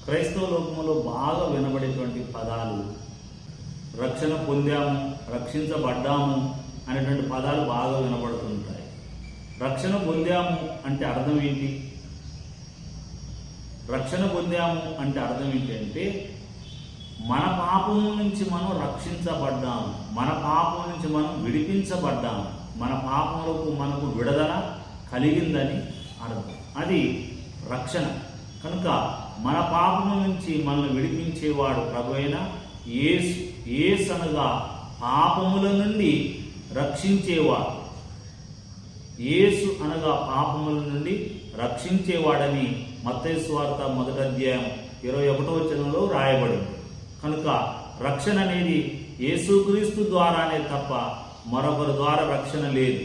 క్రైస్తవ లోకంలో బాగా వినబడేటువంటి పదాలు రక్షణ పొందాము, రక్షించబడ్డాము అనేటువంటి పదాలు బాగా వినబడుతుంటాయి. రక్షణ పొందాము అంటే అర్థం ఏంటి? రక్షణ పొందాము అంటే అర్థం ఏంటంటే మన పాపము నుంచి మనం రక్షించబడ్డాము, మన పాపం నుంచి మనం విడిపించబడ్డాము, మన పాపములకు మనకు విడుదల కలిగిందని అర్థం. అది రక్షణ. కనుక మన పాపము నుంచి మనల్ని విడిపించేవాడు ప్రభువైన యేసు. యేసు అనగా పాపముల నుండి రక్షించేవాడు. యేసు అనగా పాపముల నుండి రక్షించేవాడని మత్తయి సువార్త 1వ అధ్యాయం 21వ వచనంలో రాయబడింది. కనుక రక్షణ అనేది యేసుక్రీస్తు ద్వారానే తప్ప మరొకరి ద్వారా రక్షణ లేదు.